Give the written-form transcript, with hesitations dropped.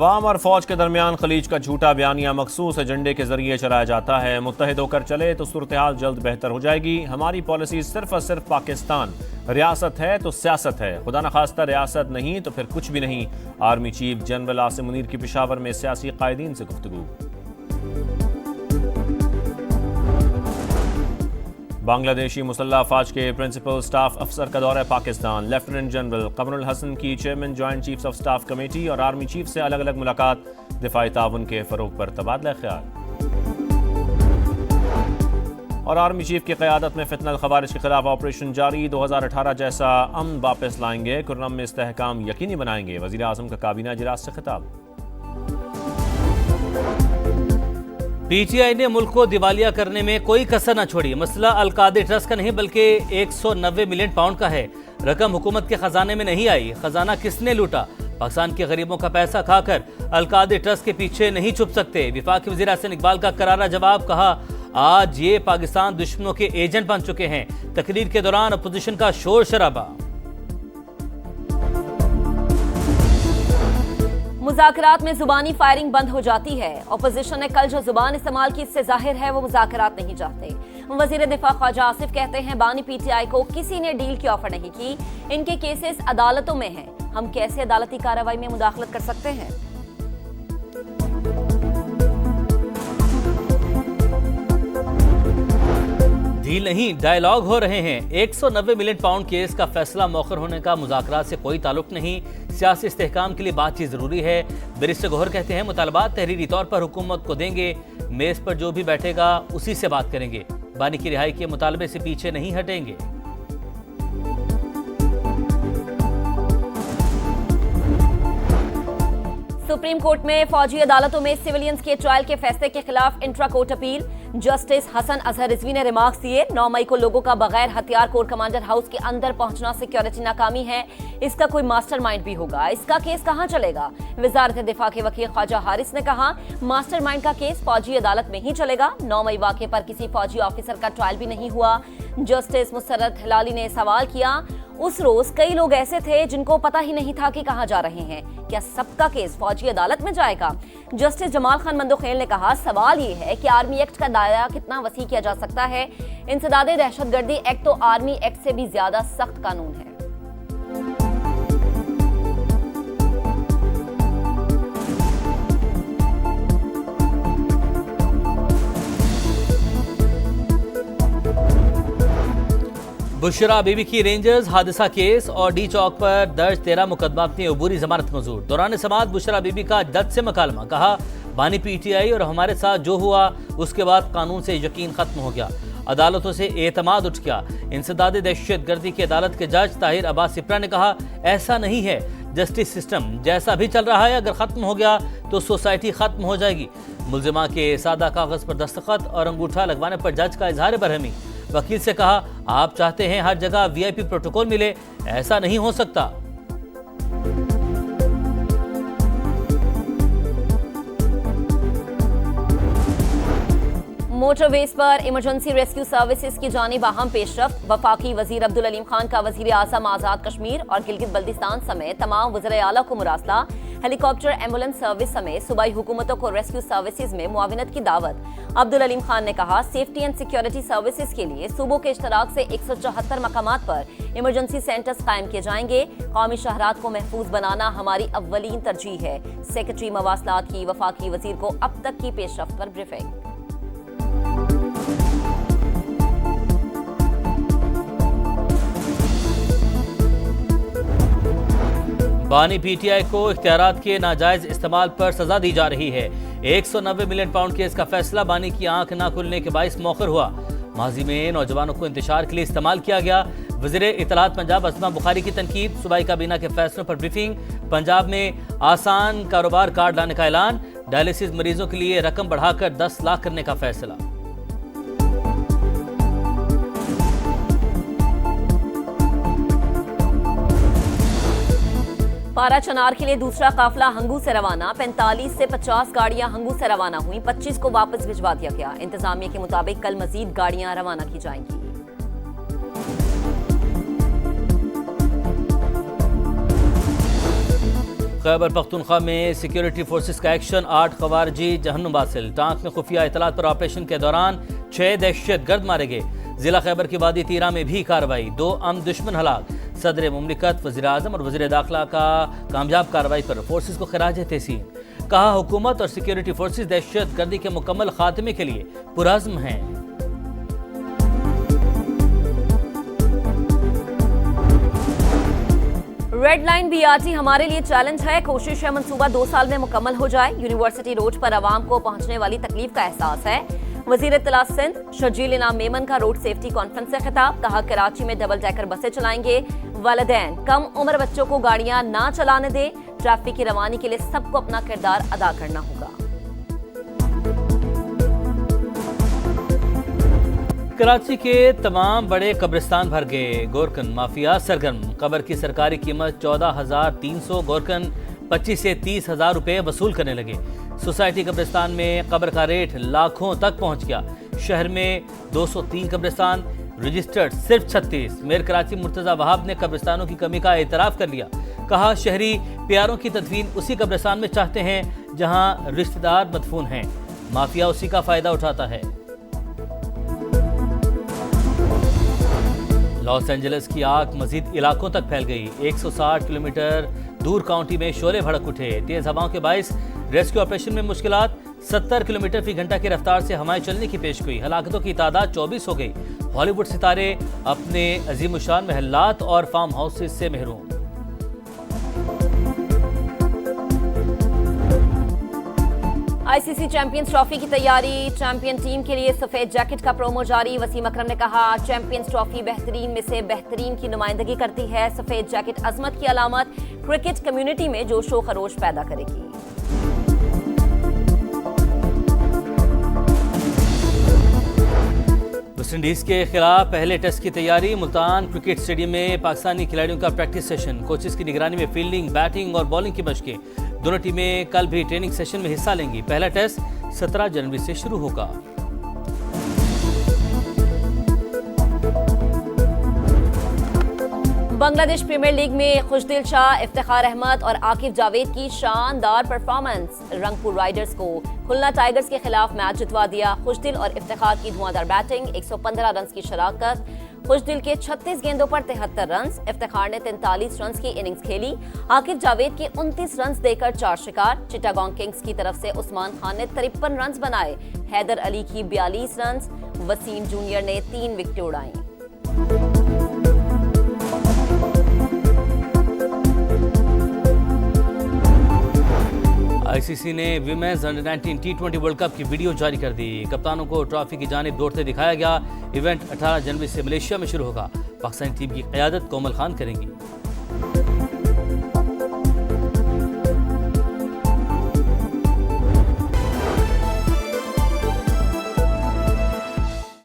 अवाम और फौज के दरमियान खलीज का झूठा बयानिया मखसूस एजेंडे के जरिए चलाया जाता है। मुत्तहिद होकर चले तो सूरत हाल जल्द बेहतर हो जाएगी। हमारी पॉलिसी सिर्फ और सिर्फ पाकिस्तान रियासत है तो सियासत है, खुदा न खास्ता रियासत नहीं तो फिर कुछ भी नहीं। Army chief general Asim Munir की पेशावर में सियासी कायदीन से गुफ्तगू। बांग्लादेशी मुसल्लह अफवाज के प्रिंसिपल स्टाफ अफसर का दौरा पाकिस्तान। लेफ्टिनेंट जनरल कमरुल हसन की chairman joint chiefs of staff committee और आर्मी चीफ से अलग अलग मुलाकात। दिफाई ताउन के फरोग पर तबादला ख्याल। और आर्मी चीफ की क़यादत में फितनल खवारिज के खिलाफ ऑपरेशन जारी। 2018 जैसा अमन वापस लाएंगे, कुर्रम में इस्तेहकाम यकीनी बनाएंगे। वज़ीर आज़म का काबीना इजलास से खिताब। पीटीआई ने मुल्क को दिवालिया करने में कोई कसर न छोड़ी। मसला अलकादे ट्रस्ट का नहीं बल्कि 190 मिलियन पाउंड का है। रकम हुकूमत के खजाने में नहीं आई। खजाना किसने लूटा? पाकिस्तान के गरीबों का पैसा खाकर अलकादे ट्रस्ट के पीछे नहीं छुप सकते। वफाकी वज़ीर हसन इकबाल का करारा जवाब। कहा आज ये पाकिस्तान दुश्मनों के एजेंट बन चुके हैं। तकरीर के दौरान अपोजिशन का शोर शराबा। मुज़ाकरात में जुबानी फायरिंग बंद हो जाती है। अपोजिशन ने कल जो जुबान इस्तेमाल की इससे जाहिर है वो मुज़ाकरात नहीं चाहते। वज़ीर दिफा ख्वाजा आसिफ कहते हैं बानी पीटीआई को किसी ने डील की ऑफर नहीं की। इनके केसेस अदालतों में हैं। हम कैसे अदालती कार्रवाई में मुदाखलत कर सकते हैं? डील नहीं, डायलॉग हो रहे हैं। 190 मिलियन पाउंड केस का फैसला मौखर होने का मुज़ाकरात से कोई ताल्लुक नहीं। सियासी इस्तेहकाम के लिए बातचीत जरूरी है। बैरिस्टर गौहर कहते हैं मुतालबात तहरीरी तौर पर हुकूमत को देंगे। मेज पर जो भी बैठेगा उसी से बात करेंगे। बानी की रिहाई के मुतालबे से पीछे नहीं हटेंगे। सुप्रीम कोर्ट में फौजी अदालतों में सिविलियंस के ट्रायल के फैसले के खिलाफ intra court appeal. Justice Hasan Azhar Rizvi ने रिमार्क्स दिए। 9 मई को लोगों का बगैर हथियार कोर कमांडर हाउस के अंदर पहुंचना सिक्योरिटी नाकामी है। इसका कोई मास्टरमाइंड भी होगा। इसका केस कहां चलेगा? वजारत दिफा के वकील ख्वाजा हारिस ने कहा मास्टरमाइंड का केस फौजी अदालत में ही चलेगा। 9 मई वाक़े पर किसी फौजी ऑफिसर का ट्रायल भी नहीं हुआ। जस्टिस मुसर्रत हिलाली ने सवाल किया उस रोज कई लोग ऐसे थे जिनको पता ही नहीं था कि कहां जा रहे हैं। क्या सबका केस फौजी अदालत में जाएगा? जस्टिस जमाल खान मंदोखेल ने कहा सवाल ये है कि आर्मी एक्ट का दायरा कितना वसी किया जा सकता है। इंसदादे दहशतगर्दी एक्ट तो आर्मी एक्ट से भी ज्यादा सख्त कानून है। बुशरा बीबी की रेंजर्स हादसा केस और डी चौक पर दर्ज 13 मुकदमा अपनी अबूरी जमानत मंजूर। दौरान समाअत बुशरा बीबी का जज से मकालमा। कहा बानी पीटीआई और हमारे साथ जो हुआ उसके बाद कानून से यकीन खत्म हो गया। अदालतों से एतमाद उठ गया। इंसदादे दहशतगर्दी की अदालत के जज ताहिर अब्बास सिप्रा ने कहा ऐसा नहीं है। जस्टिस सिस्टम जैसा भी चल रहा है अगर खत्म हो गया तो सोसाइटी खत्म हो जाएगी। मुल्जिमा के सादा कागज पर दस्तखत और अंगूठा लगवाने पर जज का इजहार बरहमी। वकील से कहा आप चाहते हैं हर जगह वीआईपी प्रोटोकॉल मिले, ऐसा नहीं हो सकता। मोटरवेज पर इमरजेंसी रेस्क्यू सर्विसेज की जानिब अहम पेशरफ्त। वफाकी वजीर अब्दुल अलीम खान का वजीर आज़म आज़ाद कश्मीर और गिलगित बल्तिस्तान समेत तमाम वज़ीर आला को मुरासला। हेलीकॉप्टर एम्बुलेंस सर्विस समेत सूबाई हुकूमतों को रेस्क्यू सर्विसेज में मुआविनत की दावत। अब्दुल अलीम खान ने कहा सेफ्टी एंड सिक्योरिटी सर्विसेज के लिए सूबों के इश्तराक से 174 मकामात पर इमरजेंसी सेंटर्स कायम किए जाएंगे। कौमी शहरात को महफूज बनाना हमारी अव्वलीन तरजीह है। सेक्रेटरी मवासलात की वफाकी वजीर को अब तक की पेशरफ्त पर ब्रीफिंग। बानी पीटीआई को इख्तियारात के नाजायज इस्तेमाल पर सजा दी जा रही है। 190 मिलियन पाउंड केस का फैसला बानी की आंख न खुलने के बाइस मौखर हुआ। माजी में नौजवानों को इंतशार के लिए इस्तेमाल किया गया। वज़ीर इत्तलात पंजाब असमा बुखारी की तनकीद। सूबाई काबीना के फैसलों पर ब्रीफिंग। पंजाब में आसान कारोबार कार्ड लाने का ऐलान। डायलिसिस मरीजों के लिए रकम बढ़ाकर 10 लाख करने का फैसला। पारा चनार के लिए दूसरा काफिला हंगू से रवाना। 45 से 50 गाड़ियां हंगू से रवाना हुई। 25 को वापस भिजवा दिया गया। इंतजामिया के मुताबिक कल मजीद गाड़ियां रवाना की जाएंगी। खैबर पख्तूनख्वा में सिक्योरिटी फोर्सेस का एक्शन, 8 खवारजी जहन्नुम बासिल। टांक में खुफिया इतलात पर ऑपरेशन के दौरान 6 दहशतगर्द मारे गए। जिला खैबर की वादी तीरा में भी कार्रवाई, 2 अम दुश्मन हलाक। सदर मुमलिकत, वज़ीर आज़म और वज़ीर दाखिला का कामयाब कार्रवाई पर फोर्सेस को खराज तहसीन। कहा, हुकूमत और सिक्योरिटी फोर्सेस दहशत गर्दी के मुकम्मल खात्मे के लिए पुरज़्म हैं। रेड लाइन बीआरटी हमारे लिए चैलेंज है। कोशिश है मंसूबा 2 साल में मुकम्मल हो जाए। यूनिवर्सिटी रोड पर आवाम को पहुंचने वाली तकलीफ का एहसास है। वजीर इत्तला सिंध शर्जील इनाम मेमन का रोड सेफ्टी कॉन्फ्रेंस से खिताब। कहा, कराची में डबल डेकर बसें चलाएंगे। वालिदैन कम उम्र बच्चों को गाड़ियां ना चलाने दें। ट्रैफिक की रवानी के लिए सबको अपना किरदार अदा करना होगा। कराची के तमाम बड़े कब्रिस्तान भर गए। गोरकन माफिया सरगर्म। कब्र की सरकारी कीमत 14,300, गोरकन 25 से 30,000 रुपये वसूल करने लगे। सोसाइटी कब्रिस्तान में कब्र का रेट लाखों तक पहुंच गया। शहर में 203 कब्रिस्तान, रजिस्टर्ड सिर्फ 36। मेयर कराची मुर्तजा वहाब ने कब्रिस्तानों की कमी का एतराफ़ कर लिया। कहा, शहरी प्यारों की तदफीन उसी कब्रिस्तान में चाहते हैं जहां रिश्तेदार मदफून हैं। माफिया उसी का फ़ायदा उठाता है। लॉस एंजलिस की आग मजीद इलाकों तक फैल गई। 160 किलोमीटर दूर काउंटी में शोले भड़क उठे। तेज हवाओं के बायस रेस्क्यू ऑपरेशन में मुश्किलात। 70 किलोमीटर फी घंटा की रफ्तार से हवाएं चलने की पेशगोई। हलाकतों की तादाद 24 हो गई। हॉलीवुड सितारे अपने अजीमुशान महलात और फार्म हाउसेस से महरूम। आईसीसी चैंपियंस ट्रॉफी की तैयारी। चैंपियन टीम के लिए सफेद जैकेट का प्रोमो जारी। वसीम अकरम ने कहा, चैंपियंस ट्रॉफी बेहतरीन में से बेहतरीन की नुमाइंदगी करती है। सफेद जैकेट अजमत की अलामत, क्रिकेट कम्युनिटी में जोशो खरोश पैदा करेगी। वेस्टइंडीज के खिलाफ पहले टेस्ट की तैयारी। मुल्तान क्रिकेट स्टेडियम में पाकिस्तानी खिलाड़ियों का प्रैक्टिस सेशन। कोचेस की निगरानी में फील्डिंग, बैटिंग और बॉलिंग की मशकें। दोनों टीमें कल भी ट्रेनिंग सेशन में हिस्सा लेंगी। पहला टेस्ट 17 जनवरी से शुरू होगा। बांग्लादेश प्रीमियर लीग में खुशदिल शाह, इफ्तिखार अहमद और आकिब जावेद की शानदार परफॉर्मेंस। रंगपुर राइडर्स को खुलना टाइगर्स के खिलाफ मैच जितवा दिया। खुशदिल और इफ्तिखार की धुआंधार बैटिंग, 115 रन की शराकत। खुशदिल के 36 गेंदों पर 73 रन, इफ्तिखार ने 43 रन की इनिंग्स खेली। आकिब जावेद के 29 रन देकर 4 शिकार। चिटागोंग किंग्स की तरफ से उस्मान खान ने 53 रन बनाए। हैदर अली की 42 रन, वसीम जूनियर ने 3 विकेटें उड़ाई। आईसीसी ने women's under-19 T20 world cup की वीडियो जारी कर दी। कप्तानों को ट्रॉफी की जानिब दौड़ते दिखाया गया। इवेंट 18 जनवरी से मलेशिया में शुरू होगा। पाकिस्तानी टीम की क़यादत कोमल खान करेंगी।